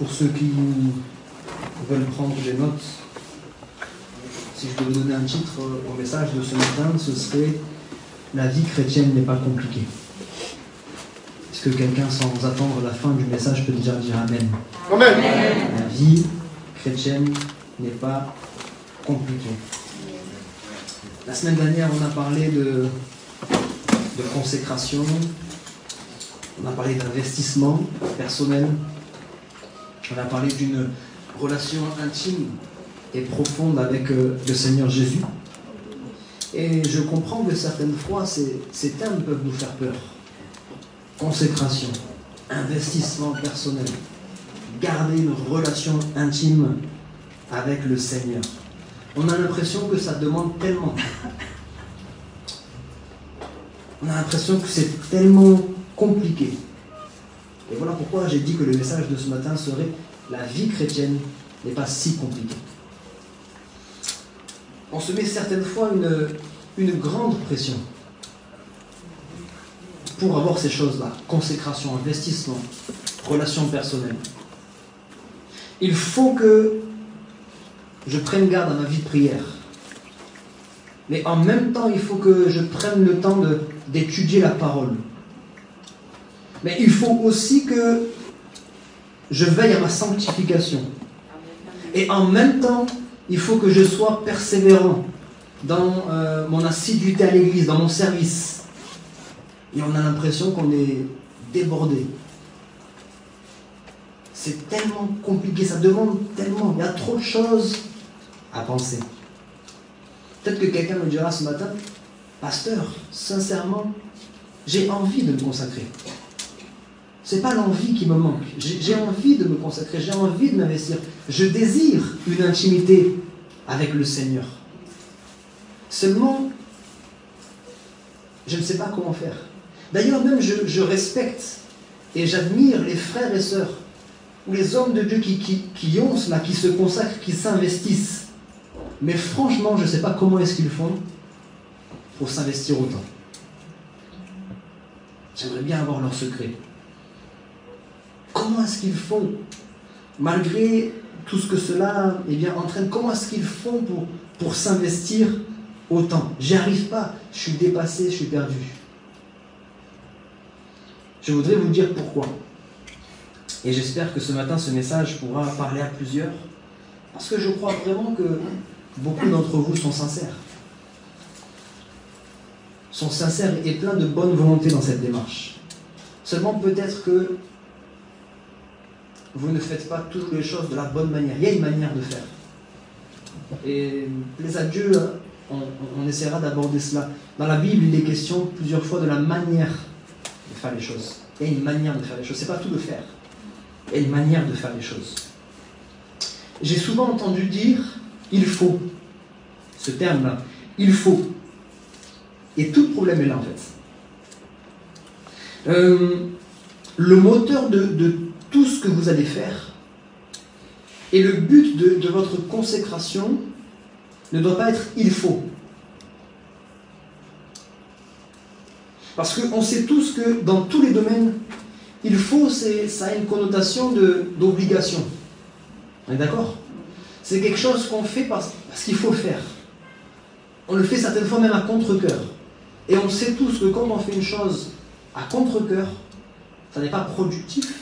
Pour ceux qui veulent prendre des notes, si je devais donner un titre au message de ce matin, ce serait « La vie chrétienne n'est pas compliquée ». Est-ce que quelqu'un, sans attendre la fin du message, peut déjà dire Amen? Amen. La vie chrétienne n'est pas compliquée. La semaine dernière, on a parlé de consécration, on a parlé d'investissement personnel, on a parlé d'une relation intime et profonde avec le Seigneur Jésus. Et je comprends que certaines fois, ces termes peuvent nous faire peur. Consécration, investissement personnel, garder une relation intime avec le Seigneur. On a l'impression que ça demande tellement. On a l'impression que c'est tellement compliqué. Et voilà pourquoi j'ai dit que le message de ce matin serait « La vie chrétienne n'est pas si compliquée ». On se met certaines fois une grande pression pour avoir ces choses-là. Consécration, investissement, relation personnelle. Il faut que je prenne garde à ma vie de prière. Mais en même temps, il faut que je prenne le temps d'étudier la parole. Mais il faut aussi que je veille à ma sanctification. Et en même temps, il faut que je sois persévérant dans mon assiduité à l'église, dans mon service. Et on a l'impression qu'on est débordé. C'est tellement compliqué, ça demande tellement, il y a trop de choses à penser. Peut-être que quelqu'un me dira ce matin, pasteur, sincèrement, j'ai envie de me consacrer. Ce n'est pas l'envie qui me manque. J'ai envie de me consacrer, j'ai envie de m'investir. Je désire une intimité avec le Seigneur. Seulement, je ne sais pas comment faire. D'ailleurs, même je respecte et j'admire les frères et sœurs ou les hommes de Dieu qui ont cela, qui se consacrent, qui s'investissent. Mais franchement, je ne sais pas comment est-ce qu'ils font pour s'investir autant. J'aimerais bien avoir leur secret. Comment est-ce qu'ils font, malgré tout ce que cela entraîne, comment est-ce qu'ils font pour s'investir autant? J'y arrive pas, je suis dépassé, je suis perdu. Je voudrais vous dire pourquoi. Et j'espère que ce matin, ce message pourra parler à plusieurs. Parce que je crois vraiment que beaucoup d'entre vous sont sincères. Sont sincères et pleins de bonne volonté dans cette démarche. Seulement peut-être que vous ne faites pas toutes les choses de la bonne manière. Il y a une manière de faire. Et plaise à Dieu, on essaiera d'aborder cela. Dans la Bible, il est question plusieurs fois de la manière de faire les choses. Il y a une manière de faire les choses. Ce n'est pas tout de faire. Il y a une manière de faire les choses. J'ai souvent entendu dire « il faut ». Ce terme-là, « il faut ». Et tout le problème est là, en fait. Le moteur de tout ce que vous allez faire et le but de votre consécration ne doit pas être « il faut ». Parce qu'on sait tous que dans tous les domaines, il faut, ça a une connotation d'obligation. On est d'accord? C'est quelque chose qu'on fait parce qu'il faut le faire. On le fait certaines fois même à contre-cœur. Et on sait tous que quand on fait une chose à contre-cœur, ça n'est pas productif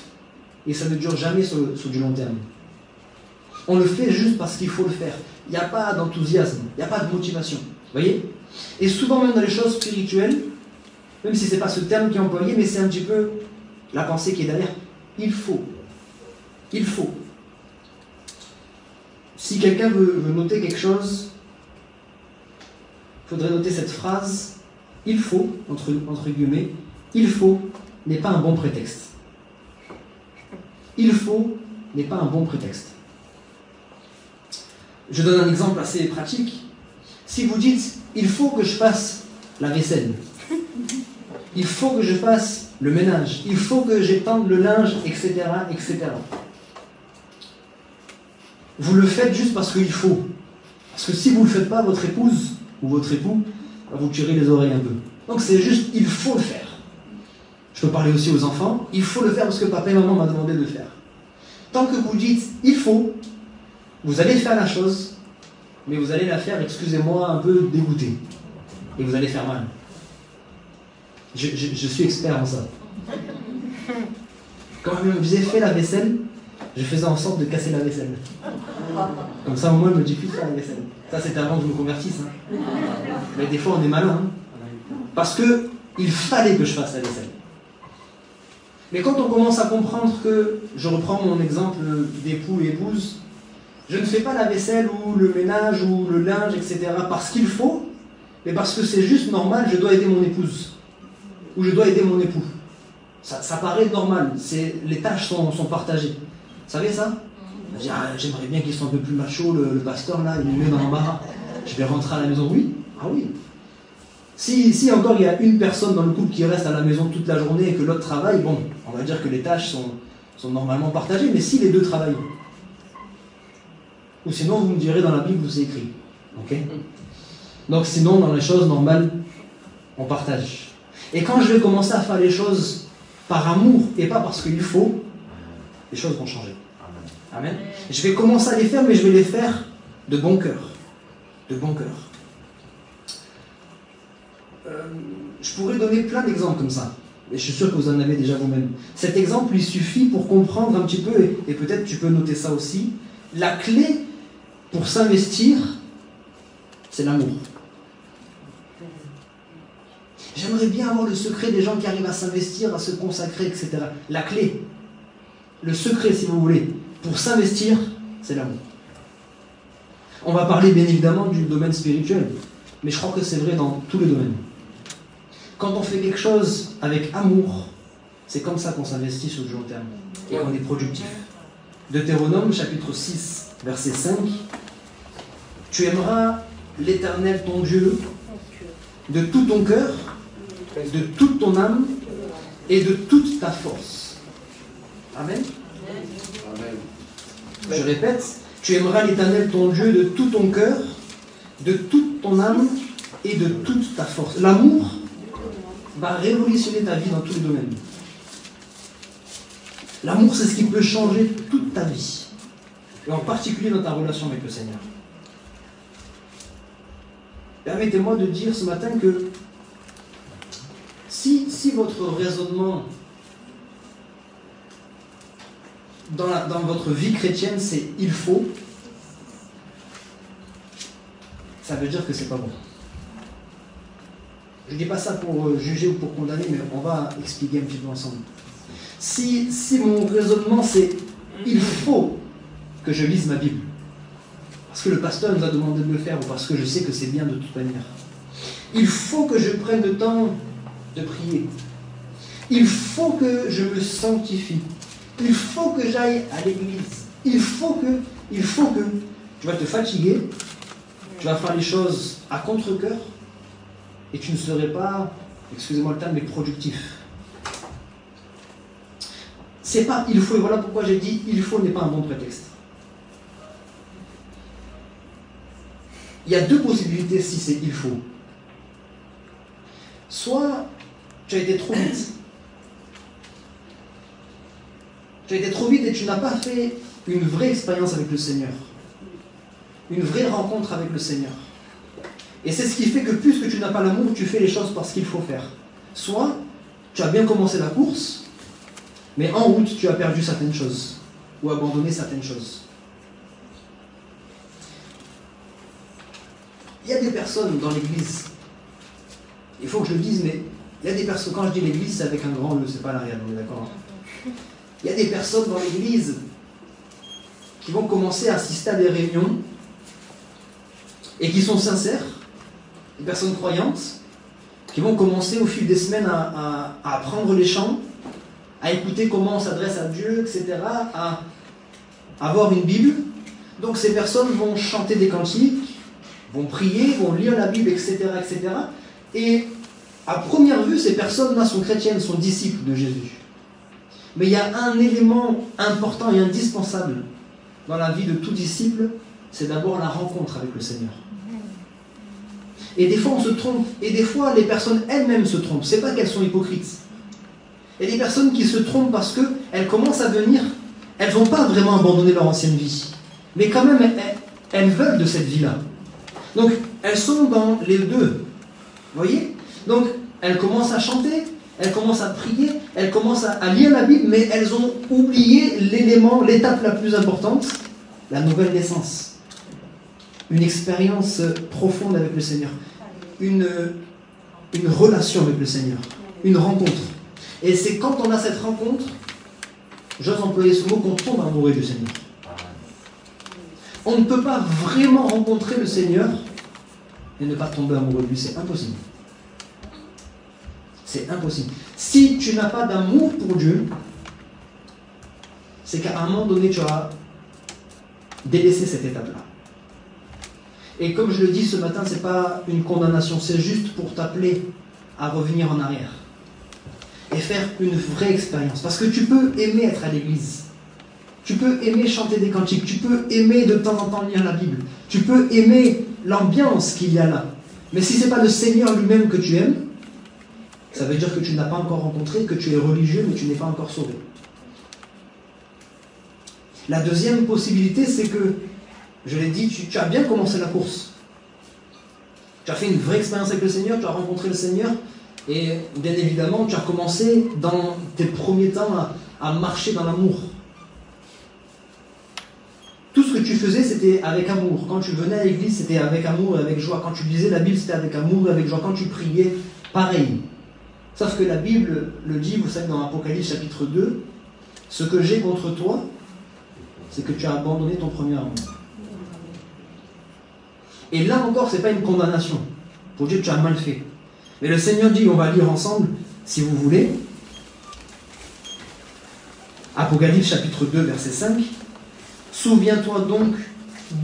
et ça ne dure jamais sur du long terme. On le fait juste parce qu'il faut le faire. Il n'y a pas d'enthousiasme, il n'y a pas de motivation. Vous voyez? Et souvent même dans les choses spirituelles, même si ce n'est pas ce terme qui est employé, mais c'est un petit peu la pensée qui est derrière. Il faut. Il faut. Si quelqu'un veut noter quelque chose, il faudrait noter cette phrase. Il faut, entre guillemets, il faut n'est pas un bon prétexte. Il faut n'est pas un bon prétexte. Je donne un exemple assez pratique. Si vous dites, il faut que je fasse la vaisselle, il faut que je fasse le ménage, il faut que j'étende le linge, etc., etc. Vous le faites juste parce qu'il faut. Parce que si vous ne le faites pas, votre épouse ou votre époux va vous tirer les oreilles un peu. Donc c'est juste, il faut le faire. Je peux parler aussi aux enfants, il faut le faire parce que papa et maman m'ont demandé de le faire. Tant que vous dites « il faut », vous allez faire la chose, mais vous allez la faire, excusez-moi, un peu dégoûté. Et vous allez faire mal. Je suis expert en ça. Quand je me disais « fais la vaisselle », je faisais en sorte de casser la vaisselle. Comme ça, au moins, je me dis plus de faire la vaisselle. Ça, c'était avant que je me convertisse. Hein. Mais des fois, on est malin. Hein. Parce qu'il fallait que je fasse la vaisselle. Mais quand on commence à comprendre que, je reprends mon exemple d'époux et épouse, je ne fais pas la vaisselle ou le ménage ou le linge, etc. parce qu'il faut, mais parce que c'est juste normal, je dois aider mon épouse. Ou je dois aider mon époux. Ça paraît normal, les tâches sont partagées. Vous savez ça? J'aimerais bien qu'il soit un peu plus macho, le pasteur là, il me met dans l'embarras. Je vais rentrer à la maison, oui? Ah oui. Si encore il y a une personne dans le couple qui reste à la maison toute la journée et que l'autre travaille, bon, on va dire que les tâches sont normalement partagées, mais si les deux travaillent, ou sinon vous me direz dans la Bible où c'est écrit. Ok? Donc sinon, dans les choses normales, on partage. Et quand je vais commencer à faire les choses par amour et pas parce qu'il faut, les choses vont changer. Amen. Je vais commencer à les faire, mais je vais les faire de bon cœur. De bon cœur. Je pourrais donner plein d'exemples comme ça. Et je suis sûr que vous en avez déjà vous-même. Cet exemple, il suffit pour comprendre un petit peu, et peut-être tu peux noter ça aussi. La clé pour s'investir, c'est l'amour. J'aimerais bien avoir le secret des gens qui arrivent à s'investir, à se consacrer, etc. La clé, le secret si vous voulez, pour s'investir, c'est l'amour. On va parler bien évidemment du domaine spirituel, mais je crois que c'est vrai dans tous les domaines. Quand on fait quelque chose avec amour, c'est comme ça qu'on s'investit sur le long terme et qu'on est productif. Deutéronome chapitre 6, verset 5. Tu aimeras l'Éternel ton Dieu de tout ton cœur, de toute ton âme et de toute ta force. Amen. Amen. Je répète, tu aimeras l'Éternel ton Dieu de tout ton cœur, de toute ton âme et de toute ta force. L'amour va révolutionner ta vie dans tous les domaines. L'amour, c'est ce qui peut changer toute ta vie. Et en particulier dans ta relation avec le Seigneur. Permettez-moi de dire ce matin que si votre raisonnement dans votre vie chrétienne, c'est « il faut », ça veut dire que c'est pas bon. Je ne dis pas ça pour juger ou pour condamner, mais on va expliquer un petit peu ensemble. Si mon raisonnement c'est « il faut que je lise ma Bible », parce que le pasteur nous a demandé de le faire ou parce que je sais que c'est bien de toute manière, il faut que je prenne le temps de prier, il faut que je me sanctifie, il faut que j'aille à l'église, il faut que, tu vas te fatiguer, tu vas faire les choses à contre-cœur, et tu ne serais pas, excusez-moi le terme, mais productif. C'est pas il faut, et voilà pourquoi j'ai dit il faut n'est pas un bon prétexte. Il y a deux possibilités si c'est il faut. Soit tu as été trop vite. Tu as été trop vite et tu n'as pas fait une vraie expérience avec le Seigneur. Une vraie rencontre avec le Seigneur. Et c'est ce qui fait que puisque tu n'as pas l'amour, tu fais les choses parce qu'il faut faire. Soit tu as bien commencé la course, mais en route tu as perdu certaines choses, ou abandonné certaines choses. Il y a des personnes dans l'église, il faut que je le dise, mais il y a des personnes, quand je dis l'église, c'est avec un grand E, c'est pas l'arrière, on est d'accord? Il y a des personnes dans l'église qui vont commencer à assister à des réunions et qui sont sincères, des personnes croyantes, qui vont commencer au fil des semaines à apprendre les chants, à écouter comment on s'adresse à Dieu, etc., à avoir une Bible. Donc ces personnes vont chanter des cantiques, vont prier, vont lire la Bible, etc., etc. Et à première vue, ces personnes-là sont chrétiennes, sont disciples de Jésus. Mais il y a un élément important et indispensable dans la vie de tout disciple, c'est d'abord la rencontre avec le Seigneur. Et des fois on se trompe, et des fois les personnes elles-mêmes se trompent. C'est pas qu'elles sont hypocrites. Il y a des personnes qui se trompent parce qu'elles commencent à venir, elles n'ont pas vraiment abandonné leur ancienne vie. Mais quand même, elles veulent de cette vie-là. Donc, elles sont dans les deux. Vous voyez? Donc, elles commencent à chanter, elles commencent à prier, elles commencent à lire la Bible, mais elles ont oublié l'élément, l'étape la plus importante, la nouvelle naissance. Une expérience profonde avec le Seigneur. Une relation avec le Seigneur. Une rencontre. Et c'est quand on a cette rencontre, j'ose employer ce mot, qu'on tombe amoureux du Seigneur. On ne peut pas vraiment rencontrer le Seigneur et ne pas tomber amoureux de lui. C'est impossible. C'est impossible. Si tu n'as pas d'amour pour Dieu, c'est qu'à un moment donné, tu as délaissé cette étape-là. Et comme je le dis ce matin, ce n'est pas une condamnation, c'est juste pour t'appeler à revenir en arrière et faire une vraie expérience. Parce que tu peux aimer être à l'église, tu peux aimer chanter des cantiques, tu peux aimer de temps en temps lire la Bible, tu peux aimer l'ambiance qu'il y a là. Mais si ce n'est pas le Seigneur lui-même que tu aimes, ça veut dire que tu ne l'as pas encore rencontré, que tu es religieux, mais tu n'es pas encore sauvé. La deuxième possibilité, c'est que, je l'ai dit, tu as bien commencé la course. Tu as fait une vraie expérience avec le Seigneur, tu as rencontré le Seigneur, et bien évidemment, tu as commencé dans tes premiers temps à marcher dans l'amour. Tout ce que tu faisais, c'était avec amour. Quand tu venais à l'église, c'était avec amour et avec joie. Quand tu lisais la Bible, c'était avec amour et avec joie. Quand tu priais, pareil. Sauf que la Bible le dit, vous savez, dans Apocalypse chapitre 2, ce que j'ai contre toi, c'est que tu as abandonné ton premier amour. Et là encore, ce n'est pas une condamnation. Pour dire que tu as mal fait. Mais le Seigneur dit, on va lire ensemble, si vous voulez, Apocalypse chapitre 2, verset 5. Souviens-toi donc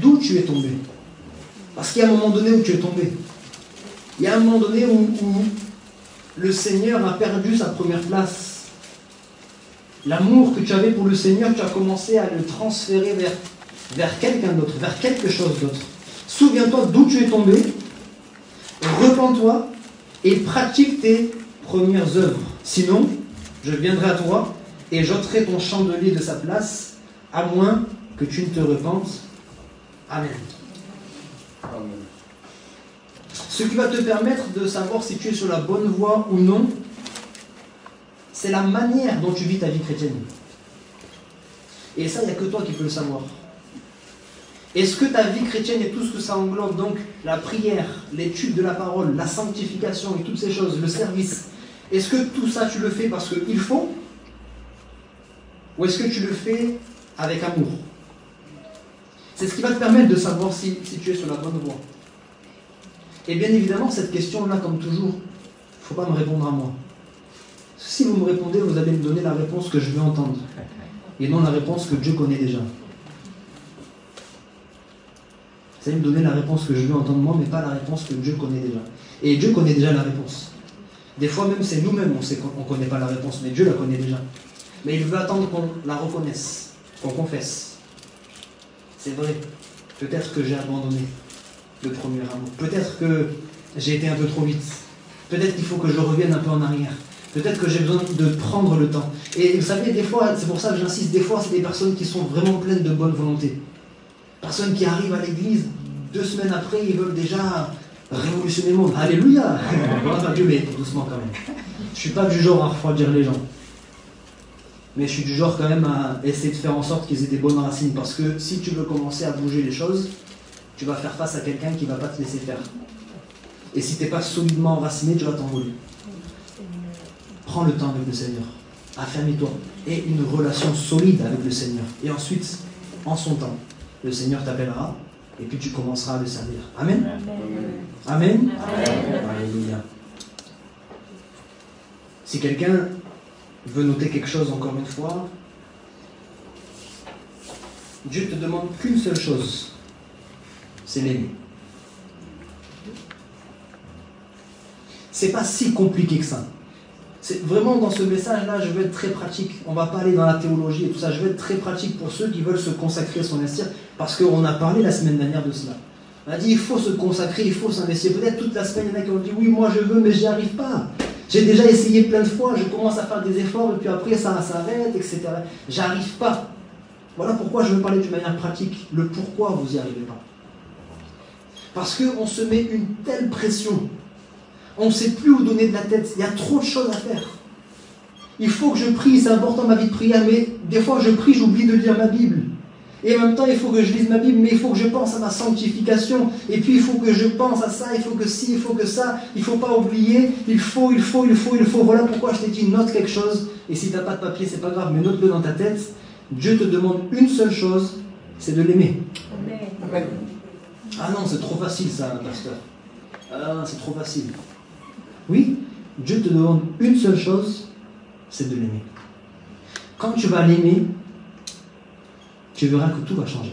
d'où tu es tombé. Parce qu'il y a un moment donné où tu es tombé. Il y a un moment donné où le Seigneur a perdu sa première place. L'amour que tu avais pour le Seigneur, tu as commencé à le transférer vers quelqu'un d'autre, vers quelque chose d'autre. Souviens-toi d'où tu es tombé, repens-toi et pratique tes premières œuvres. Sinon, je viendrai à toi et j'ôterai ton chandelier de sa place, à moins que tu ne te repentes. Amen. Amen. Ce qui va te permettre de savoir si tu es sur la bonne voie ou non, c'est la manière dont tu vis ta vie chrétienne. Et ça, il n'y a que toi qui peux le savoir. Est-ce que ta vie chrétienne et tout ce que ça englobe, donc la prière, l'étude de la parole, la sanctification et toutes ces choses, le service, est-ce que tout ça tu le fais parce qu'il faut? Ou est-ce que tu le fais avec amour? C'est ce qui va te permettre de savoir si tu es sur la bonne voie. Et bien évidemment, cette question-là, comme toujours, il ne faut pas me répondre à moi. Si vous me répondez, vous allez me donner la réponse que je veux entendre. Et non la réponse que Dieu connaît déjà. Vous allez me donner la réponse que je veux entendre moi, mais pas la réponse que Dieu connaît déjà. Et Dieu connaît déjà la réponse. Des fois même, c'est nous-mêmes, on sait qu'on ne connaît pas la réponse, mais Dieu la connaît déjà. Mais il veut attendre qu'on la reconnaisse, qu'on confesse. C'est vrai, peut-être que j'ai abandonné le premier amour. Peut-être que j'ai été un peu trop vite. Peut-être qu'il faut que je revienne un peu en arrière. Peut-être que j'ai besoin de prendre le temps. Et vous savez, des fois, c'est pour ça que j'insiste, des fois, c'est des personnes qui sont vraiment pleines de bonne volonté. Personnes qui arrivent à l'église, 2 semaines après, ils veulent déjà révolutionner le monde. Alléluia! Gloire à Dieu, mais doucement quand même. Je ne suis pas du genre à refroidir les gens. Mais je suis du genre quand même à essayer de faire en sorte qu'ils aient des bonnes racines. Parce que si tu veux commencer à bouger les choses, tu vas faire face à quelqu'un qui ne va pas te laisser faire. Et si tu n'es pas solidement enraciné, tu vas t'envoler. Prends le temps avec le Seigneur. Affermis-toi. Et une relation solide avec le Seigneur. Et ensuite, en son temps, le Seigneur t'appellera. Et puis tu commenceras à le servir. Amen. Amen. Alléluia. Si quelqu'un veut noter quelque chose encore une fois, Dieu te demande qu'une seule chose, c'est l'aimer. C'est pas si compliqué que ça. C'est vraiment dans ce message-là, je vais être très pratique. On va pas aller dans la théologie et tout ça. Je vais être très pratique pour ceux qui veulent se consacrer, s'investir, parce qu'on a parlé la semaine dernière de cela. On a dit il faut se consacrer, il faut s'investir. Peut-être toute la semaine, il y en a qui ont dit oui, moi je veux, mais j'y arrive pas. J'ai déjà essayé plein de fois, je commence à faire des efforts et puis après ça s'arrête, etc. J'arrive pas. Voilà pourquoi je veux parler d'une manière pratique, le pourquoi vous n'y arrivez pas. Parce qu'on se met une telle pression, on ne sait plus où donner de la tête, il y a trop de choses à faire. Il faut que je prie, c'est important ma vie de prière, mais des fois je prie, j'oublie de lire ma Bible. Et en même temps, il faut que je lise ma Bible, mais il faut que je pense à ma sanctification. Et puis il faut que je pense à ça, il faut que ci, il faut que ça. Il ne faut pas oublier, il faut. Voilà pourquoi je t'ai dit, note quelque chose. Et si tu n'as pas de papier, c'est pas grave, mais note-le dans ta tête. Dieu te demande une seule chose, c'est de l'aimer. Amen. Ah non, c'est trop facile ça, pasteur. Ah, c'est trop facile. Oui, Dieu te demande une seule chose, c'est de l'aimer. Quand tu vas l'aimer, tu verras que tout va changer.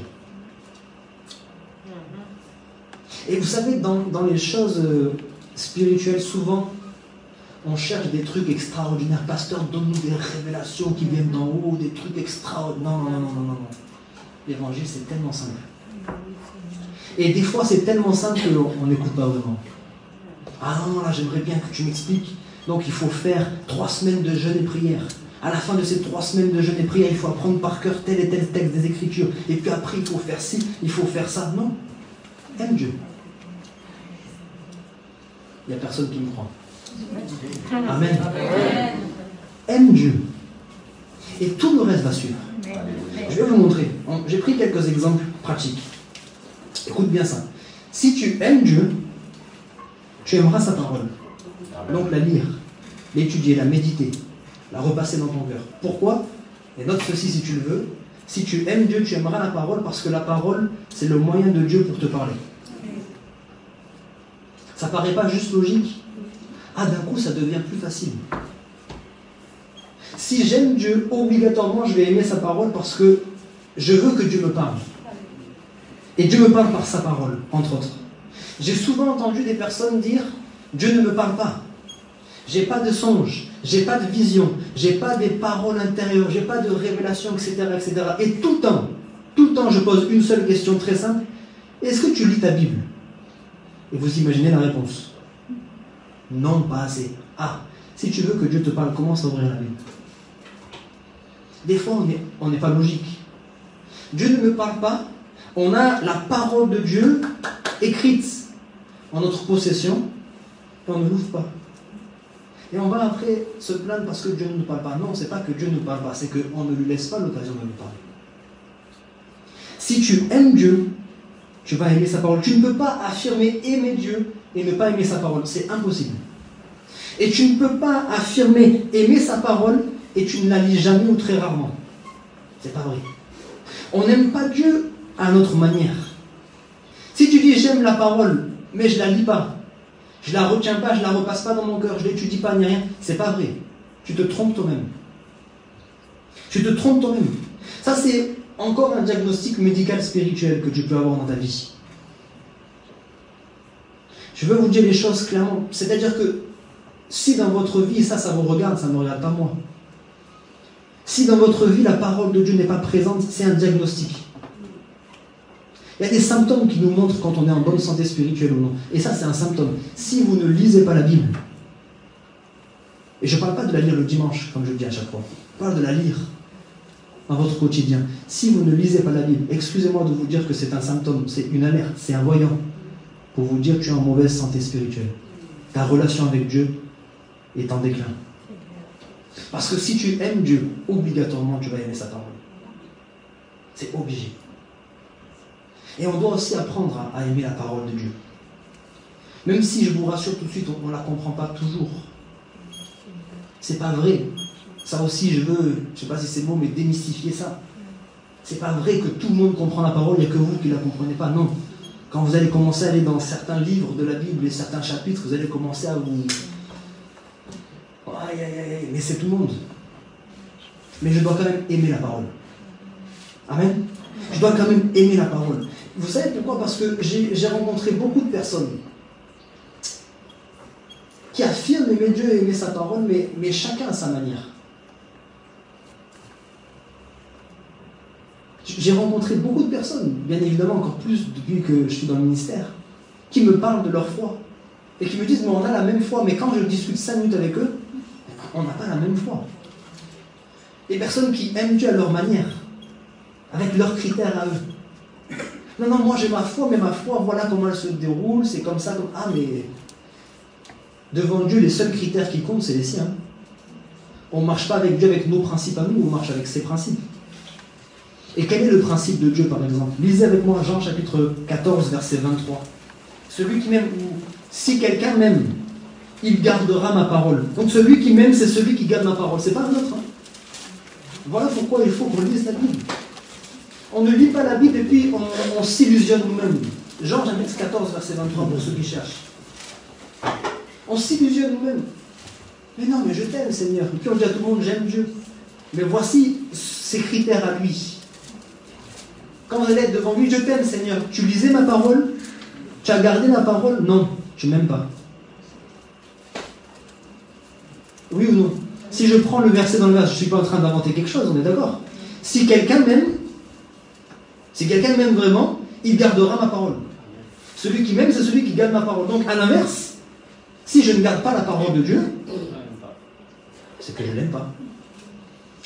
Et vous savez, dans les choses spirituelles, souvent, on cherche des trucs extraordinaires. Pasteur, donne-nous des révélations qui viennent d'en haut, des trucs extraordinaires. Non. L'évangile, c'est tellement simple. Et des fois, c'est tellement simple qu'on n'écoute pas vraiment. Ah non, là, j'aimerais bien que tu m'expliques. Donc, il faut faire 3 semaines de jeûne et prière. À la fin de ces 3 semaines de jeûne et prière, il faut apprendre par cœur tel et tel texte des Écritures. Et puis après, il faut faire ci, il faut faire ça. Non. Aime Dieu. Il n'y a personne qui me croit. Amen. Aime Dieu. Et tout le reste va suivre. Je vais vous montrer. J'ai pris quelques exemples pratiques. Écoute bien ça. Si tu aimes Dieu, tu aimeras sa parole. Donc la lire, l'étudier, la méditer, la repasser dans ton cœur. Pourquoi? Et note ceci si tu le veux. Si tu aimes Dieu, tu aimeras la parole parce que la parole, c'est le moyen de Dieu pour te parler. Ça paraît pas juste logique. Ah, d'un coup, ça devient plus facile. Si j'aime Dieu, obligatoirement, je vais aimer sa parole parce que je veux que Dieu me parle. Et Dieu me parle par sa parole, entre autres. J'ai souvent entendu des personnes dire « Dieu ne me parle pas. J'ai pas de songe, j'ai pas de vision, j'ai pas des paroles intérieures, j'ai pas de révélation, etc., etc. » Et tout le temps, je pose une seule question très simple. Est-ce que tu lis ta Bible? Et vous imaginez la réponse. Non, pas assez. Ah, si tu veux que Dieu te parle, commence à ouvrir la Bible. Des fois, on n'est pas logique. Dieu ne me parle pas. On a la parole de Dieu écrite en notre possession et on ne l'ouvre pas. Et on va après se plaindre parce que Dieu ne nous parle pas. Non, c'est pas que Dieu ne nous parle pas, c'est qu'on ne lui laisse pas l'occasion de nous parler. Si tu aimes Dieu, tu vas aimer sa parole. Tu ne peux pas affirmer aimer Dieu et ne pas aimer sa parole. C'est impossible. Et tu ne peux pas affirmer aimer sa parole et tu ne la lis jamais ou très rarement. C'est pas vrai. On n'aime pas Dieu à notre manière. Si tu dis j'aime la parole, mais je ne la lis pas, je ne la retiens pas, je ne la repasse pas dans mon cœur, je ne l'étudie pas ni rien, c'est pas vrai. Tu te trompes toi-même. Tu te trompes toi-même. Ça, c'est encore un diagnostic médical spirituel que tu peux avoir dans ta vie. Je veux vous dire les choses clairement. C'est-à-dire que si dans votre vie, ça vous regarde, ça ne me regarde pas moi. Si dans votre vie, la parole de Dieu n'est pas présente, c'est un diagnostic. Il y a des symptômes qui nous montrent quand on est en bonne santé spirituelle ou non. Et ça, c'est un symptôme. Si vous ne lisez pas la Bible, et je ne parle pas de la lire le dimanche, comme je le dis à chaque fois, je parle de la lire dans votre quotidien. Si vous ne lisez pas la Bible, excusez-moi de vous dire que c'est un symptôme, c'est une alerte, c'est un voyant pour vous dire que tu es en mauvaise santé spirituelle. Ta relation avec Dieu est en déclin. Parce que si tu aimes Dieu, obligatoirement tu vas aimer sa parole. C'est obligé. Et on doit aussi apprendre à aimer la parole de Dieu. Même si, je vous rassure tout de suite, on ne la comprend pas toujours. C'est pas vrai. Ça aussi, je ne sais pas si c'est le mot, mais démystifier ça. C'est pas vrai que tout le monde comprend la parole, il n'y a que vous qui ne la comprenez pas. Non. Quand vous allez commencer à aller dans certains livres de la Bible et certains chapitres, vous allez commencer à vous... Aïe, aïe, aïe, mais c'est tout le monde. Mais je dois quand même aimer la parole. Amen. Je dois quand même aimer la parole. Vous savez pourquoi? Parce que j'ai rencontré beaucoup de personnes qui affirment aimer Dieu et aimer sa parole, mais chacun à sa manière. J'ai rencontré beaucoup de personnes, bien évidemment encore plus depuis que je suis dans le ministère, qui me parlent de leur foi et qui me disent mais on a la même foi, mais quand je discute 5 minutes avec eux, on n'a pas la même foi. Les personnes qui aiment Dieu à leur manière, avec leurs critères à eux. Non, non, moi j'ai ma foi, mais ma foi, voilà comment elle se déroule, c'est comme ça, comme... Ah, mais devant Dieu, les seuls critères qui comptent, c'est les siens. On ne marche pas avec Dieu avec nos principes à nous, on marche avec ses principes. Et quel est le principe de Dieu, par exemple? Lisez avec moi Jean chapitre 14, verset 23. Celui qui m'aime, ou si quelqu'un m'aime, il gardera ma parole. Donc celui qui m'aime, c'est celui qui garde ma parole. C'est pas un autre. Hein. Voilà pourquoi il faut qu'on lise la Bible. On ne lit pas la Bible et puis on s'illusionne nous-mêmes. Jean chapitre 14, verset 23, pour ceux qui cherchent. On s'illusionne nous-mêmes. Mais non, mais je t'aime, Seigneur. Et puis on dit à tout le monde, j'aime Dieu. Mais voici ses critères à lui. Quand vous allez être devant lui, je t'aime, Seigneur. Tu lisais ma parole? Tu as gardé ma parole? Non, tu m'aimes pas. Oui ou non? Si je prends le verset dans le verset, je ne suis pas en train d'inventer quelque chose, on est d'accord? Si quelqu'un m'aime vraiment, il gardera ma parole. Celui qui m'aime, c'est celui qui garde ma parole. Donc, à l'inverse, si je ne garde pas la parole de Dieu, c'est que je ne l'aime pas.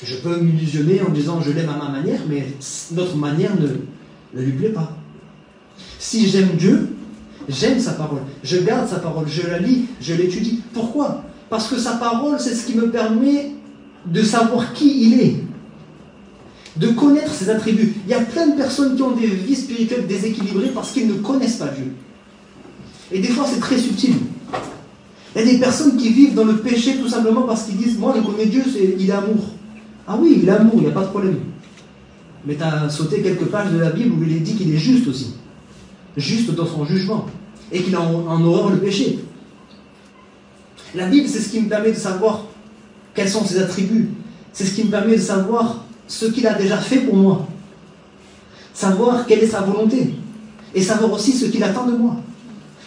Je peux m'illusionner en disant je l'aime à ma manière, mais notre manière ne lui plaît pas. Si j'aime Dieu, j'aime sa parole, je garde sa parole, je la lis, je l'étudie. Pourquoi? Parce que sa parole, c'est ce qui me permet de savoir qui il est, de connaître ses attributs. Il y a plein de personnes qui ont des vies spirituelles déséquilibrées parce qu'ils ne connaissent pas Dieu. Et des fois, c'est très subtil. Il y a des personnes qui vivent dans le péché tout simplement parce qu'ils disent « Moi, je connais Dieu, il est amour. » Ah oui, il est amour, il n'y a pas de problème. Mais tu as sauté quelques pages de la Bible où il est dit qu'il est juste aussi. Juste dans son jugement. Et qu'il a en horreur le péché. La Bible, c'est ce qui me permet de savoir quels sont ses attributs. C'est ce qui me permet de savoir ce qu'il a déjà fait pour moi. Savoir quelle est sa volonté. Et savoir aussi ce qu'il attend de moi.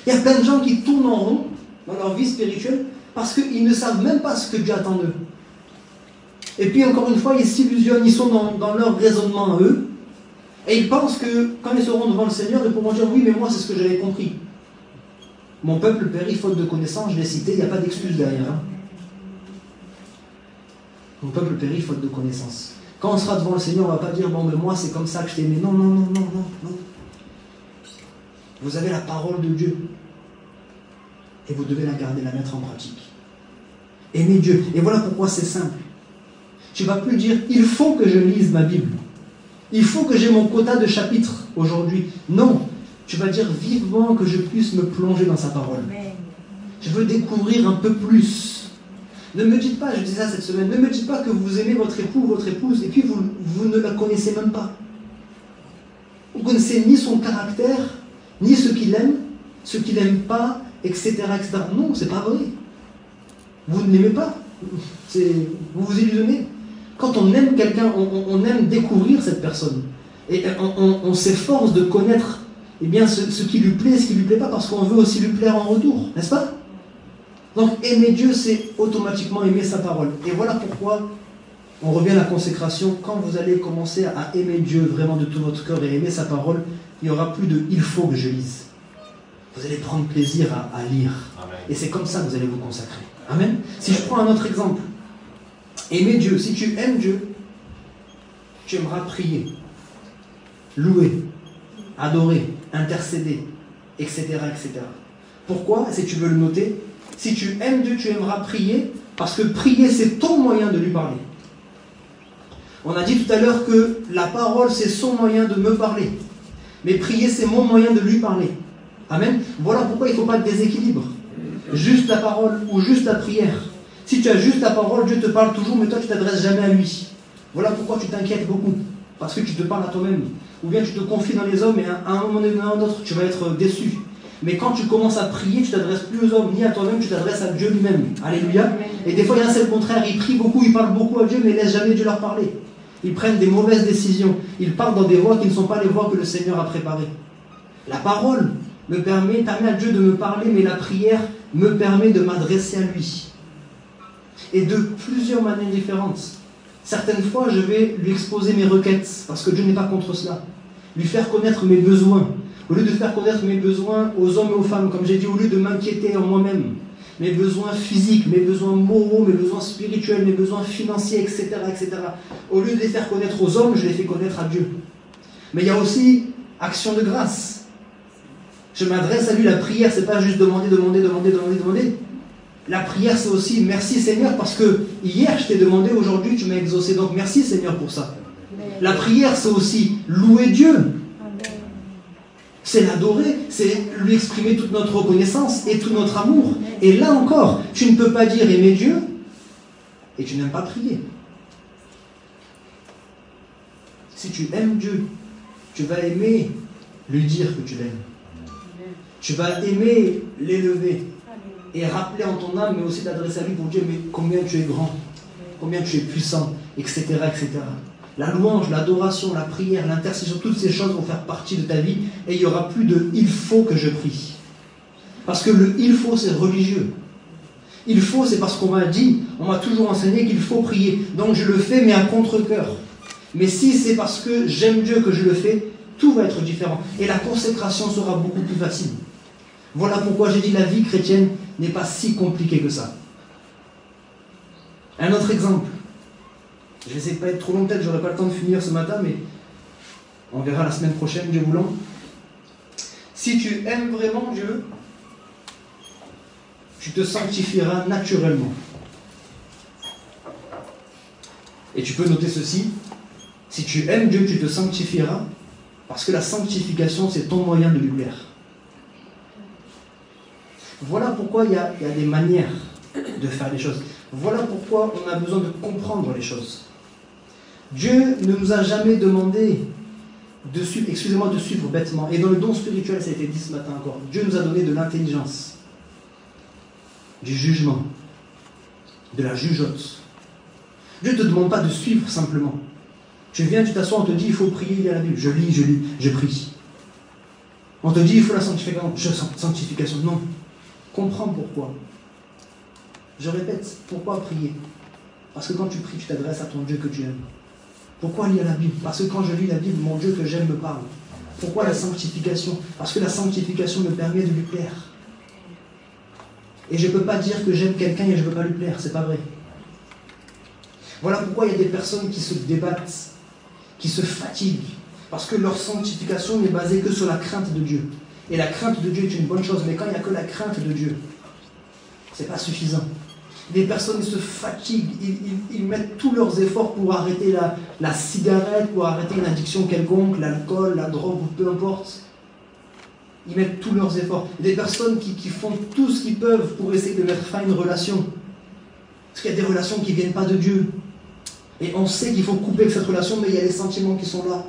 Il y a plein de gens qui tournent en rond dans leur vie spirituelle parce qu'ils ne savent même pas ce que Dieu attend d'eux. Et puis encore une fois, ils s'illusionnent, ils sont dans leur raisonnement à eux. Et ils pensent que quand ils seront devant le Seigneur, ils pourront dire « Oui, mais moi, c'est ce que j'avais compris. Mon peuple périt faute de connaissance, je l'ai cité, il n'y a pas d'excuse derrière. Hein. Mon peuple périt faute de connaissance. Quand on sera devant le Seigneur, on ne va pas dire « Bon, mais moi, c'est comme ça que je t'ai aimé. » Non, non, non, non, non, non. Vous avez la parole de Dieu. Et vous devez la garder, la mettre en pratique. Aimer Dieu. Et voilà pourquoi c'est simple. Tu ne vas plus dire « Il faut que je lise ma Bible. Il faut que j'ai mon quota de chapitres aujourd'hui. » Non. Tu vas dire vivement que je puisse me plonger dans sa parole. Je veux découvrir un peu plus. Ne me dites pas, je disais ça cette semaine, ne me dites pas que vous aimez votre époux ou votre épouse et puis vous ne la connaissez même pas. Vous ne connaissez ni son caractère, ni ce qu'il aime, ce qu'il n'aime pas, etc., etc. Non, c'est pas vrai. Vous ne l'aimez pas. Vous vous illusionnez. Quand on aime quelqu'un, on aime découvrir cette personne. Et on s'efforce de connaître eh bien, ce qui lui plaît, ce qui ne lui plaît pas, parce qu'on veut aussi lui plaire en retour, n'est-ce pas? Donc aimer Dieu, c'est automatiquement aimer sa parole. Et voilà pourquoi on revient à la consécration. Quand vous allez commencer à aimer Dieu vraiment de tout votre cœur et aimer sa parole, il n'y aura plus de « il faut que je lise ». Vous allez prendre plaisir à lire. Amen. Et c'est comme ça que vous allez vous consacrer. Amen. Si je prends un autre exemple, aimer Dieu, si tu aimes Dieu, tu aimeras prier, louer, adorer, intercéder, etc., etc. Pourquoi? Si tu veux le noter, si tu aimes Dieu, tu aimeras prier, parce que prier, c'est ton moyen de lui parler. On a dit tout à l'heure que la parole, c'est son moyen de me parler. Mais prier, c'est mon moyen de lui parler. Amen. Voilà pourquoi il ne faut pas de déséquilibre. Juste la parole ou juste la prière. Si tu as juste la parole, Dieu te parle toujours, mais toi, tu ne t'adresses jamais à lui. Voilà pourquoi tu t'inquiètes beaucoup. Parce que tu te parles à toi-même. Ou bien tu te confies dans les hommes et à un moment donné ou à un autre, tu vas être déçu. Mais quand tu commences à prier, tu ne t'adresses plus aux hommes ni à toi-même, tu t'adresses à Dieu lui-même. Alléluia. Et des fois, il y en a, c'est le contraire. Ils prient beaucoup, ils parlent beaucoup à Dieu, mais ils ne laissent jamais Dieu leur parler. Ils prennent des mauvaises décisions. Ils partent dans des voies qui ne sont pas les voies que le Seigneur a préparées. La parole me permet à Dieu de me parler, mais la prière me permet de m'adresser à lui. Et de plusieurs manières différentes. Certaines fois, je vais lui exposer mes requêtes, parce que Dieu n'est pas contre cela. Lui faire connaître mes besoins. Au lieu de faire connaître mes besoins aux hommes et aux femmes, comme j'ai dit, au lieu de m'inquiéter en moi-même, mes besoins physiques, mes besoins moraux, mes besoins spirituels, mes besoins financiers, etc., etc. Au lieu de les faire connaître aux hommes, je les fais connaître à Dieu. Mais il y a aussi action de grâce. Je m'adresse à lui, la prière, c'est pas juste demander. La prière, c'est aussi merci Seigneur, parce que hier je t'ai demandé, aujourd'hui tu m'as exaucé, donc merci Seigneur pour ça. La prière, c'est aussi louer Dieu. C'est l'adorer, c'est lui exprimer toute notre reconnaissance et tout notre amour. Et là encore, tu ne peux pas dire aimer Dieu et tu n'aimes pas prier. Si tu aimes Dieu, tu vas aimer lui dire que tu l'aimes. Tu vas aimer l'élever et rappeler en ton âme, mais aussi t'adresser à lui pour dire mais combien tu es grand, combien tu es puissant, etc., etc. La louange, l'adoration, la prière, l'intercession, toutes ces choses vont faire partie de ta vie et il n'y aura plus de « il faut que je prie ». Parce que le « il faut » c'est religieux. Il faut, c'est parce qu'on m'a dit, on m'a toujours enseigné qu'il faut prier. Donc je le fais, mais à contre-cœur. Mais si c'est parce que j'aime Dieu que je le fais, tout va être différent. Et la consécration sera beaucoup plus facile. Voilà pourquoi j'ai dit la vie chrétienne n'est pas si compliquée que ça. Un autre exemple. Je vais essayer de ne pas être trop long, peut-être, j'aurai pas le temps de finir ce matin, mais on verra la semaine prochaine, Dieu voulant. Si tu aimes vraiment Dieu, tu te sanctifieras naturellement. Et tu peux noter ceci, si tu aimes Dieu, tu te sanctifieras, parce que la sanctification, c'est ton moyen de lui plaire. Voilà pourquoi il y a des manières de faire les choses. Voilà pourquoi on a besoin de comprendre les choses. Dieu ne nous a jamais demandé de suivre bêtement. Et dans le don spirituel, ça a été dit ce matin encore, Dieu nous a donné de l'intelligence, du jugement, de la jugeote. Dieu ne te demande pas de suivre simplement. Tu viens, tu t'assois, on te dit il faut prier, il y a la Bible. Je lis, je prie. On te dit il faut la sanctification. Non. Comprends pourquoi. Je répète, pourquoi prier? Parce que quand tu pries, tu t'adresses à ton Dieu que tu aimes. Pourquoi lire la Bible? Parce que quand je lis la Bible, mon Dieu que j'aime me parle. Pourquoi la sanctification? Parce que la sanctification me permet de lui plaire. Et je ne peux pas dire que j'aime quelqu'un et je ne veux pas lui plaire, c'est pas vrai. Voilà pourquoi il y a des personnes qui se débattent, qui se fatiguent, parce que leur sanctification n'est basée que sur la crainte de Dieu. Et la crainte de Dieu est une bonne chose, mais quand il n'y a que la crainte de Dieu, ce n'est pas suffisant. Des personnes se fatiguent, ils mettent tous leurs efforts pour arrêter la cigarette, pour arrêter une addiction quelconque, l'alcool, la drogue, ou peu importe. Ils mettent tous leurs efforts. Des personnes qui font tout ce qu'ils peuvent pour essayer de mettre fin à une relation. Parce qu'il y a des relations qui ne viennent pas de Dieu. Et on sait qu'il faut couper cette relation, mais il y a les sentiments qui sont là.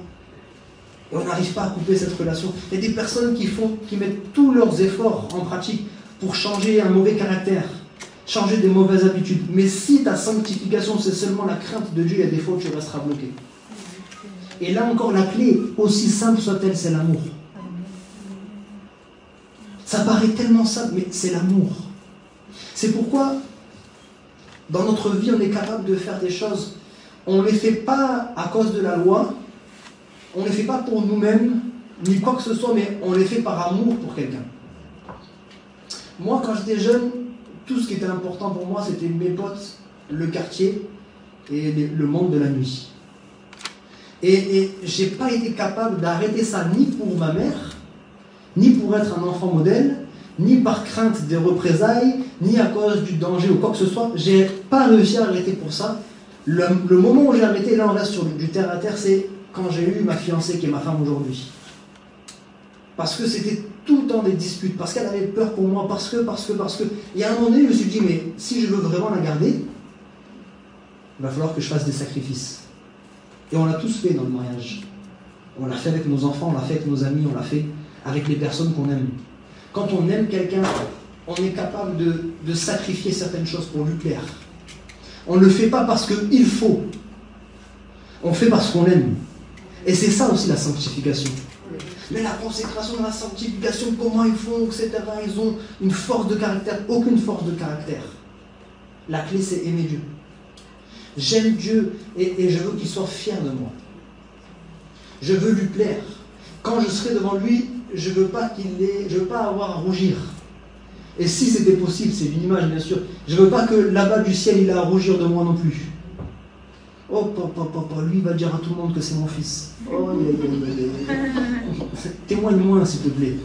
Et on n'arrive pas à couper cette relation. Il y a des personnes qui mettent tous leurs efforts en pratique pour changer un mauvais caractère, changer des mauvaises habitudes. Mais si ta sanctification, c'est seulement la crainte de Dieu, il y a des fois où tu resteras bloqué. Et là encore, la clé, aussi simple soit-elle, c'est l'amour. Ça paraît tellement simple, mais c'est l'amour. C'est pourquoi, dans notre vie, on est capable de faire des choses. On ne les fait pas à cause de la loi, on ne les fait pas pour nous-mêmes, ni quoi que ce soit, mais on les fait par amour pour quelqu'un. Moi, quand j'étais jeune, tout ce qui était important pour moi, c'était mes potes, le quartier et le monde de la nuit. Et je n'ai pas été capable d'arrêter ça ni pour ma mère, ni pour être un enfant modèle, ni par crainte des représailles, ni à cause du danger ou quoi que ce soit. Je n'ai pas réussi à arrêter pour ça. Le moment où j'ai arrêté, là on reste sur du terre à terre, c'est quand j'ai eu ma fiancée qui est ma femme aujourd'hui. Parce que c'était tout le temps des disputes, parce qu'elle avait peur pour moi, parce que. Il y a un moment donné, je me suis dit, mais si je veux vraiment la garder, il va falloir que je fasse des sacrifices. Et on l'a tous fait dans le mariage. On l'a fait avec nos enfants, on l'a fait avec nos amis, on l'a fait avec les personnes qu'on aime. Quand on aime quelqu'un, on est capable de sacrifier certaines choses pour lui plaire. On ne le fait pas parce qu'il faut. On fait parce qu'on aime. Et c'est ça aussi la sanctification. Mais la consécration, la sanctification, comment ils font, etc. Ils ont une force de caractère, aucune force de caractère. La clé, c'est aimer Dieu. J'aime Dieu et je veux qu'il soit fier de moi. Je veux lui plaire. Quand je serai devant lui, je veux pas avoir à rougir. Et si c'était possible, c'est une image bien sûr. Je ne veux pas que là-bas du ciel, il a à rougir de moi non plus. Oh, papa, lui il va dire à tout le monde que c'est mon fils. Oh, témoigne-moi s'il te plaît.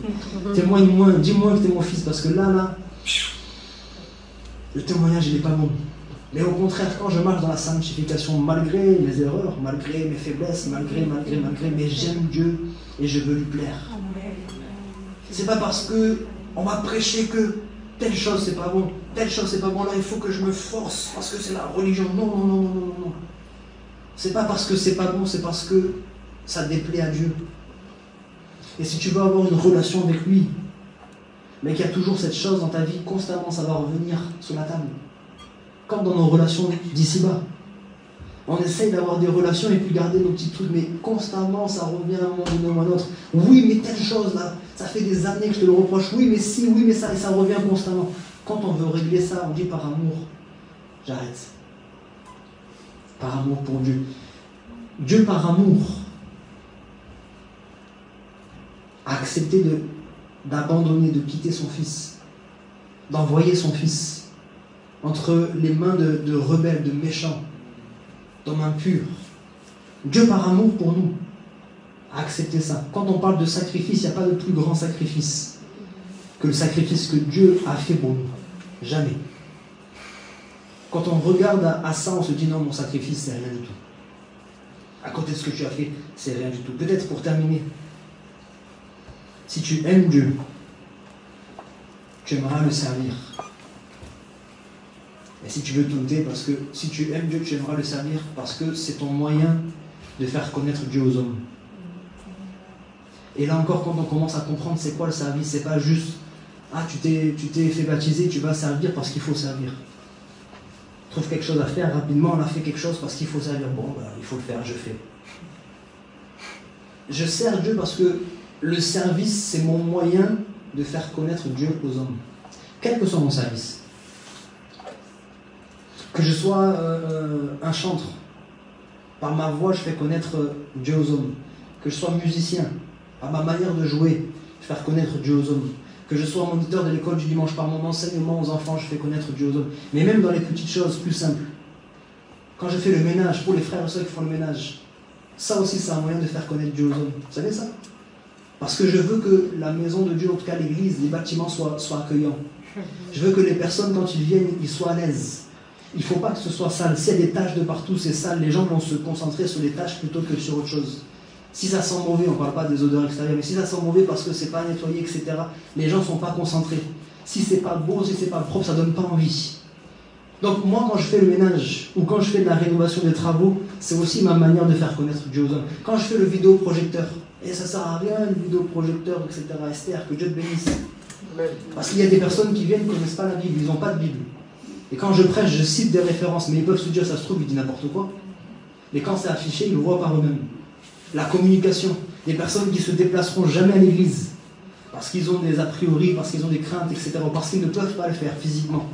Témoigne-moi, dis-moi que t'es mon fils, parce que là, le témoignage il n'est pas bon. Mais au contraire, quand je marche dans la sanctification, malgré mes erreurs, malgré mes faiblesses, malgré, mais j'aime Dieu et je veux lui plaire. C'est pas parce que on va prêcher que telle chose c'est pas bon, telle chose c'est pas bon, là il faut que je me force parce que c'est la religion. Non. C'est pas parce que c'est pas bon, c'est parce que ça déplaît à Dieu. Et si tu veux avoir une relation avec lui, mais qu'il y a toujours cette chose dans ta vie, constamment ça va revenir sur la table. Comme dans nos relations d'ici-bas. On essaye d'avoir des relations et puis garder nos petits trucs, mais constamment ça revient à un moment donné ou à un autre. Oui, mais telle chose là, ça fait des années que je te le reproche. Oui, mais si, oui, mais ça, et ça revient constamment. Quand on veut régler ça, on dit par amour, j'arrête. Par amour pour Dieu. Dieu par amour a accepté d'abandonner, de quitter son fils, d'envoyer son fils entre les mains de rebelles, de méchants, d'hommes impurs. Dieu par amour pour nous a accepté ça. Quand on parle de sacrifice, il n'y a pas de plus grand sacrifice que le sacrifice que Dieu a fait pour nous. Jamais. Quand on regarde à ça, on se dit non, mon sacrifice, c'est rien du tout. À côté de ce que tu as fait, c'est rien du tout. Peut-être pour terminer, si tu aimes Dieu, tu aimeras le servir. Et si tu veux douter, parce que si tu aimes Dieu, tu aimeras le servir, parce que c'est ton moyen de faire connaître Dieu aux hommes. Et là encore, quand on commence à comprendre c'est quoi le service, c'est pas juste tu t'es fait baptiser, tu vas servir parce qu'il faut servir. Trouve quelque chose à faire, rapidement on a fait quelque chose parce qu'il faut servir. Bon, il faut le faire, je fais. Je sers Dieu parce que le service, c'est mon moyen de faire connaître Dieu aux hommes. Quel que soit mon service. Que je sois un chantre, par ma voix je fais connaître Dieu aux hommes. Que je sois musicien, par ma manière de jouer, faire connaître Dieu aux hommes. Que je sois moniteur de l'école du dimanche, par mon enseignement aux enfants, je fais connaître Dieu aux hommes. Mais même dans les petites choses plus simples. Quand je fais le ménage, pour les frères et sœurs qui font le ménage, ça aussi c'est un moyen de faire connaître Dieu aux hommes. Vous savez ça? Parce que je veux que la maison de Dieu, en tout cas l'église, les bâtiments soient accueillants. Je veux que les personnes, quand ils viennent, ils soient à l'aise. Il ne faut pas que ce soit sale. S'il y a des taches de partout, c'est sale. Les gens vont se concentrer sur les taches plutôt que sur autre chose. Si ça sent mauvais, on ne parle pas des odeurs extérieures, mais si ça sent mauvais parce que c'est pas nettoyé, etc., les gens ne sont pas concentrés. Si c'est pas beau, si c'est pas propre, ça ne donne pas envie. Donc moi, quand je fais le ménage, ou quand je fais de la rénovation des travaux, c'est aussi ma manière de faire connaître Dieu aux hommes. Quand je fais le vidéoprojecteur, et ça ne sert à rien, le vidéoprojecteur, etc., Esther, que Dieu te bénisse. Parce qu'il y a des personnes qui viennent, qui ne connaissent pas la Bible, ils n'ont pas de Bible. Et quand je prêche, je cite des références, mais ils peuvent se dire, ça se trouve, il dit n'importe quoi. Mais quand c'est affiché, ils le voient par eux-mêmes. La communication, des personnes qui ne se déplaceront jamais à l'église, parce qu'ils ont des a priori, parce qu'ils ont des craintes, etc., parce qu'ils ne peuvent pas le faire physiquement,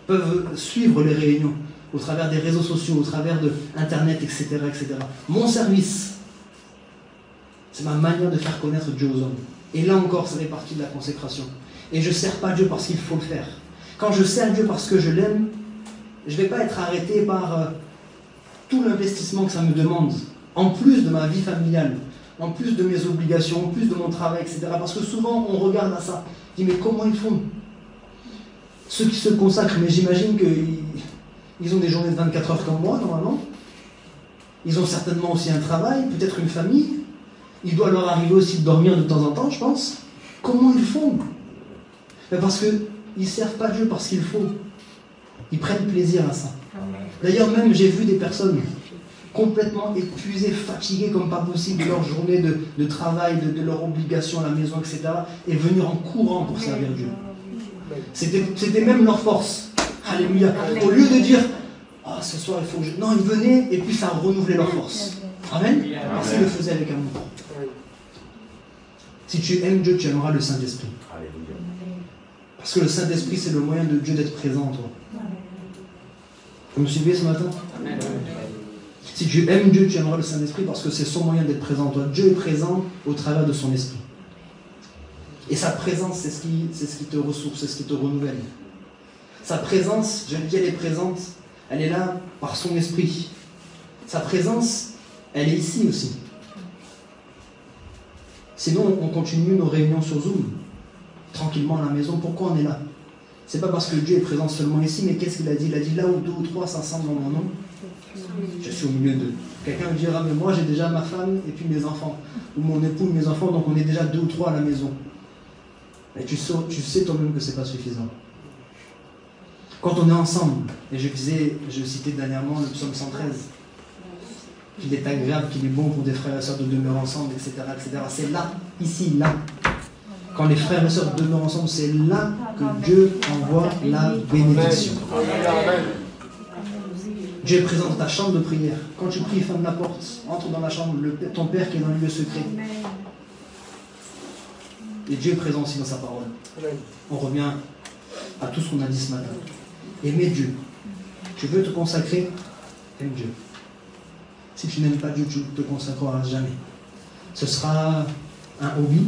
peuvent suivre les réunions au travers des réseaux sociaux, au travers de Internet, etc., etc. Mon service, c'est ma manière de faire connaître Dieu aux hommes. Et là encore, ça fait partie de la consécration. Et je ne sers pas Dieu parce qu'il faut le faire. Quand je sers Dieu parce que je l'aime, je ne vais pas être arrêté par tout l'investissement que ça me demande, en plus de ma vie familiale, en plus de mes obligations, en plus de mon travail, etc. Parce que souvent, on regarde à ça. On dit, mais comment ils font? Ceux qui se consacrent, mais j'imagine qu'ils ont des journées de 24 heures comme moi, normalement. Ils ont certainement aussi un travail, peut-être une famille. Il doit leur arriver aussi de dormir de temps en temps, je pense. Comment ils font? Parce qu'ils ne servent pas Dieu parce qu'il faut. Ils prennent plaisir à ça. D'ailleurs, même j'ai vu des personnes complètement épuisées, fatiguées comme pas possible de leur journée de travail, de leur obligation à la maison, etc. et venir en courant pour servir Dieu. C'était même leur force. Alléluia. Au lieu de dire ce soir il faut que je... Non, ils venaient et puis ça a renouvelé leur force. Amen. Parce qu'ils le faisaient avec amour. Si tu aimes Dieu, tu aimeras le Saint-Esprit. Parce que le Saint-Esprit, c'est le moyen de Dieu d'être présent en toi. Vous me suivez ce matin? Si tu aimes Dieu, tu aimeras le Saint-Esprit parce que c'est son moyen d'être présent en toi. Dieu est présent au travers de son esprit. Et sa présence, c'est ce qui te ressource, c'est ce qui te renouvelle. Sa présence, je le dis, elle est présente, elle est là par son esprit. Sa présence, elle est ici aussi. Sinon, on continue nos réunions sur Zoom, tranquillement à la maison. Pourquoi on est là? C'est pas parce que Dieu est présent seulement ici, mais qu'est-ce qu'il a dit? Il a dit là où 2 ou 3 s'assemblent dans mon nom, je suis au milieu d'eux. Quelqu'un me dira, mais moi j'ai déjà ma femme et puis mes enfants, ou mon époux et mes enfants, donc on est déjà 2 ou 3 à la maison. Mais tu sais toi-même que c'est pas suffisant. Quand on est ensemble, et je citais dernièrement le psaume 113, qu'il est agréable, qu'il est bon pour des frères et sœurs de demeurer ensemble, etc., etc. C'est là, ici, là. Quand les frères et sœurs demeurent ensemble, c'est là que Dieu envoie la bénédiction. Dieu est présent dans ta chambre de prière. Quand tu pries, ferme la porte, entre dans la chambre, ton Père qui est dans le lieu secret. Et Dieu est présent aussi dans sa parole. On revient à tout ce qu'on a dit ce matin. Aimer Dieu. Tu veux te consacrer? Aime Dieu. Si tu n'aimes pas Dieu, tu ne te consacreras jamais. Ce sera un hobby,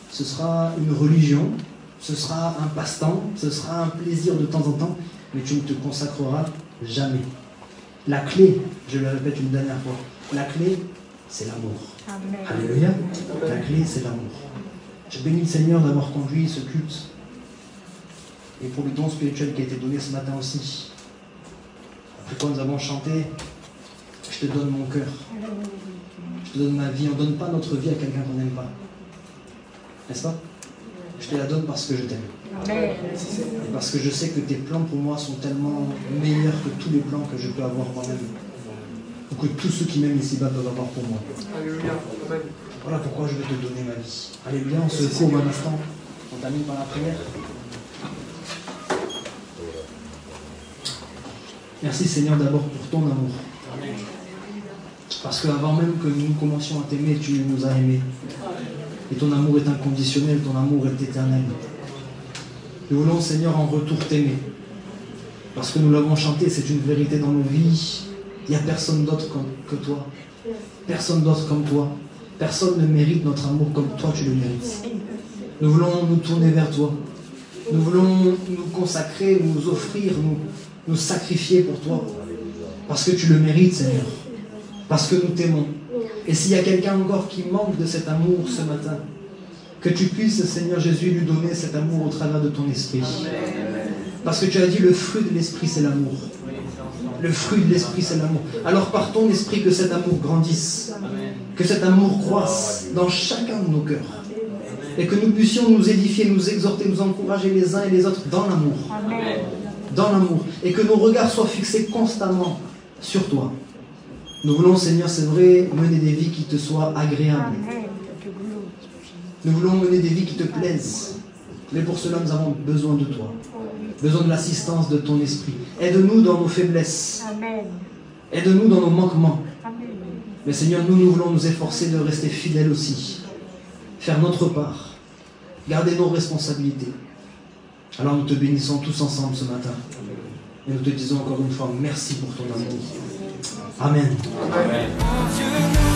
ce sera une religion, ce sera un passe-temps, ce sera un plaisir de temps en temps, mais tu ne te consacreras jamais. La clé, je le répète une dernière fois, la clé, c'est l'amour. Amen. Alléluia. La clé, c'est l'amour. Je bénis le Seigneur d'avoir conduit ce culte et pour le don spirituel qui a été donné ce matin aussi. Après quoi nous avons chanté, je te donne mon cœur, je te donne ma vie. On ne donne pas notre vie à quelqu'un qu'on n'aime pas, n'est-ce pas? Je te la donne parce que je t'aime. Et parce que je sais que tes plans pour moi sont tellement meilleurs que tous les plans que je peux avoir moi-même, ou que tous ceux qui m'aiment ici-bas peuvent avoir pour moi. Voilà pourquoi je vais te donner ma vie. Alléluia, on se courbe un instant, on termine par la prière. Merci Seigneur d'abord pour ton amour. Parce qu'avant même que nous commencions à t'aimer, tu nous as aimés. Et ton amour est inconditionnel, ton amour est éternel. Nous voulons Seigneur en retour t'aimer. Parce que nous l'avons chanté, c'est une vérité dans nos vies. Il n'y a personne d'autre que toi. Personne d'autre comme toi. Personne ne mérite notre amour comme toi tu le mérites. Nous voulons nous tourner vers toi. Nous voulons nous consacrer, nous offrir, nous sacrifier pour toi. Parce que tu le mérites, Seigneur. Parce que nous t'aimons. Et s'il y a quelqu'un encore qui manque de cet amour ce matin, que tu puisses, Seigneur Jésus, lui donner cet amour au travers de ton esprit. Parce que tu as dit, le fruit de l'esprit, c'est l'amour. Le fruit de l'esprit, c'est l'amour. Alors par ton esprit, que cet amour grandisse. Que cet amour croisse dans chacun de nos cœurs. Et que nous puissions nous édifier, nous exhorter, nous encourager les uns et les autres dans l'amour. Dans l'amour. Et que nos regards soient fixés constamment sur toi. Nous voulons, Seigneur, c'est vrai, mener des vies qui te soient agréables. Nous voulons mener des vies qui te plaisent. Mais pour cela, nous avons besoin de toi. Besoin de l'assistance de ton esprit. Aide-nous dans nos faiblesses. Aide-nous dans nos manquements. Mais Seigneur, nous voulons nous efforcer de rester fidèles aussi. Faire notre part. Garder nos responsabilités. Alors nous te bénissons tous ensemble ce matin. Et nous te disons encore une fois merci pour ton amour. Amen. Amen.